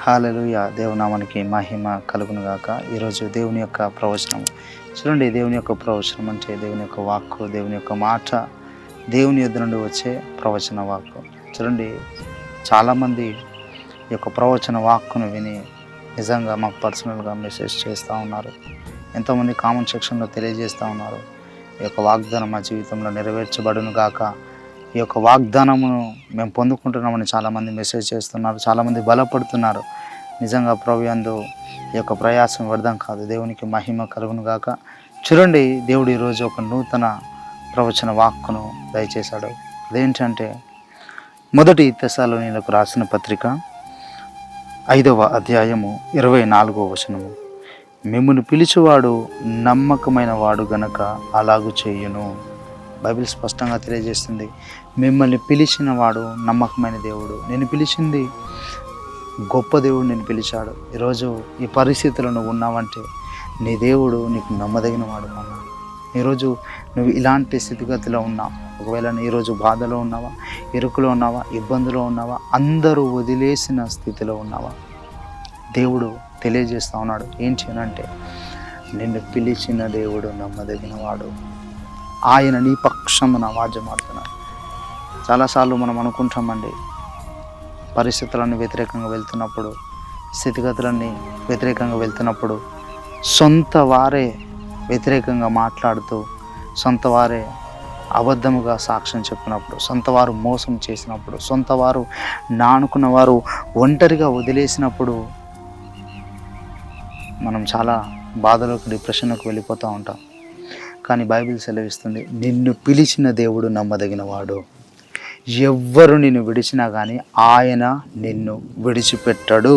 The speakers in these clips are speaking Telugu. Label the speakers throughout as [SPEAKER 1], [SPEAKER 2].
[SPEAKER 1] హల్లెలూయా. దేవునామానికి మహిమ కలుగును గాక. ఈరోజు దేవుని యొక్క ప్రవచనం చూడండి. దేవుని యొక్క ప్రవచనం అంటే దేవుని యొక్క వాక్కు, దేవుని యొక్క మాట, దేవుని యొద్ద నుండి వచ్చే ప్రవచన వాక్కు. చూడండి, చాలామంది ఈ యొక్క ప్రవచన వాక్కును విని నిజంగా మాకు పర్సనల్గా మెసేజ్ చేస్తూ ఉన్నారు. ఎంతోమంది కామెంట్ సెక్షన్లో తెలియజేస్తూ ఉన్నారు, ఈ యొక్క వాగ్దానం మా జీవితంలో నెరవేర్చబడును గాక, ఈ యొక్క వాగ్దానమును మేము పొందుకుంటున్నామని చాలామంది మెసేజ్ చేస్తున్నారు. చాలామంది బలపడుతున్నారు. నిజంగా ప్రభుయందు ఈ యొక్క ప్రయాసం వ్యర్థం కాదు. దేవునికి మహిమ కలుగును గాక. చూడండి, దేవుడు ఈరోజు ఒక నూతన ప్రవచన వాక్కును దయచేశాడు. అదేంటంటే మొదటి తెస్సలోనీయులకు రాసిన పత్రిక 5వ అధ్యాయము 24వ వచనము. మిమ్మును పిలిచువాడు నమ్మకమైన వాడు గనక అలాగు చేయును. బైబిల్ స్పష్టంగా తెలియజేస్తుంది, మిమ్మల్ని పిలిచిన వాడు నమ్మకమైన దేవుడు. నేను పిలిచింది గొప్ప దేవుడు, నేను పిలిచాడు. ఈరోజు ఈ పరిస్థితుల్లో నువ్వు ఉన్నావంటే నీ దేవుడు నీకు నమ్మదగిన వాడు అన్నాడు. ఈరోజు నువ్వు ఇలాంటి స్థితిగతిలో ఉన్నావు. ఒకవేళ ఈరోజు బాధలో ఉన్నావా, ఇరుకులో ఉన్నావా, ఇబ్బందులో ఉన్నావా, అందరూ వదిలేసిన స్థితిలో ఉన్నావా, దేవుడు తెలియజేస్తూ ఉన్నాడు. ఏంటి అంటే నిన్ను పిలిచిన దేవుడు నమ్మదగిన వాడు. ఆయన నీ పక్షమున వాద్యమాడుతున్నాడు. చాలాసార్లు మనం అనుకుంటామండి, పరిస్థితులన్నీ వ్యతిరేకంగా వెళ్తున్నప్పుడు, స్థితిగతులన్నీ వ్యతిరేకంగా వెళ్తున్నప్పుడు, సొంత వారే వ్యతిరేకంగా మాట్లాడుతూ, సొంత వారే అబద్ధముగా సాక్ష్యం చెప్పినప్పుడు, సొంత వారు మోసం చేసినప్పుడు, సొంత వారు నానుకున్న వారు ఒంటరిగా వదిలేసినప్పుడు మనం చాలా బాధలోకి, డిప్రెషన్కి వెళ్ళిపోతూ ఉంటాం. కానీ బైబిల్ సెలవిస్తుంది, నిన్ను పిలిచిన దేవుడు నమ్మదగిన వాడు. ఎవ్వరు నిన్ను విడిచినా కానీ ఆయన నిన్ను విడిచిపెట్టడు.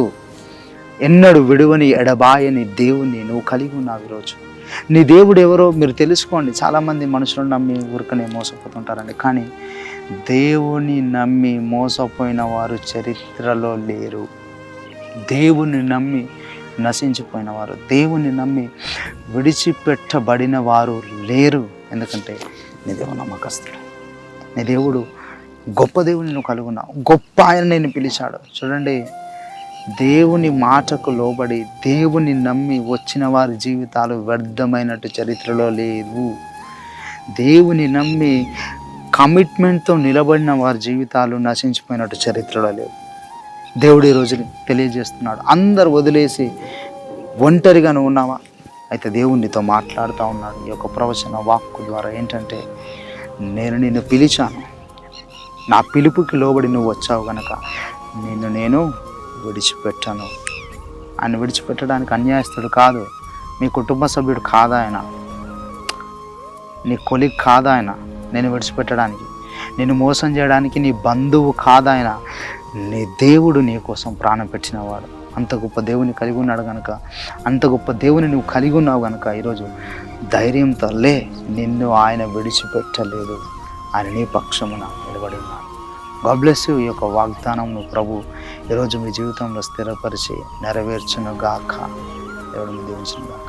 [SPEAKER 1] ఎన్నడూ విడువని ఎడబాయని దేవుణ్ణి నువ్వు కలిగి ఉన్నావు. ఈరోజు నీ దేవుడు ఎవరో మీరు తెలుసుకోండి. చాలామంది మనుషులను నమ్మి ఊరికనే మోసపోతుంటారండి. కానీ దేవుని నమ్మి మోసపోయిన వారు చరిత్రలో లేరు. దేవుని నమ్మి నశించిపోయిన వారు, దేవుని నమ్మి విడిచిపెట్టబడిన వారు లేరు. ఎందుకంటే నీ దేవుడు నమ్మకస్తుడు. నీ దేవుడు గొప్ప దేవుని నువ్వు కలుగున్నావు. గొప్ప ఆయన నేను పిలిచాడు. చూడండి, దేవుని మాటకు లోబడి దేవుని నమ్మి వచ్చిన వారి జీవితాలు వ్యర్థమైనట్టు చరిత్రలో లేదు. దేవుని నమ్మి కమిట్మెంట్తో నిలబడిన వారి జీవితాలు నశించిపోయినట్టు చరిత్రలో లేవు. దేవుడు ఈ రోజు తెలియజేస్తున్నాడు, అందరు వదిలేసి ఒంటరిగా నువ్వు ఉన్నావా? అయితే దేవునితో మాట్లాడుతూ ఉన్నాడు ఈ యొక్క ప్రవచన వాక్కు ద్వారా. ఏంటంటే నేను నిన్ను పిలిచాను, నా పిలుపుకి లోబడి నువ్వు వచ్చావు కనుక నిన్ను నేను విడిచిపెట్టాను. ఆయన విడిచిపెట్టడానికి అన్యాయస్తుడు కాదు, మీ కుటుంబ సభ్యుడు కాదు, ఆయన నీ కొలిగ్ కాదు, ఆయన నేను విడిచిపెట్టడానికి, నేను మోసం చేయడానికి నీ బంధువు కాదు, ఆయన నీ దేవుడు నీ కోసం ప్రాణం పెట్టినవాడు. అంత గొప్ప దేవుని కలిగి ఉన్నాడు కనుక, అంత గొప్ప దేవుని నువ్వు కలిగి ఉన్నావు కనుక ఈరోజు ధైర్యంతో లే. నిన్ను ఆయన విడిచిపెట్టలేదు. ఆయన నీ పక్షమున నిలబడి ఉన్నాడు. God bless you. ఈ యొక్క వాగ్దానం నువ్వు ప్రభు ఈరోజు మీ జీవితంలో స్థిరపరిచి నెరవేర్చును గాక. దేవుడు మీ దీవించును గాక.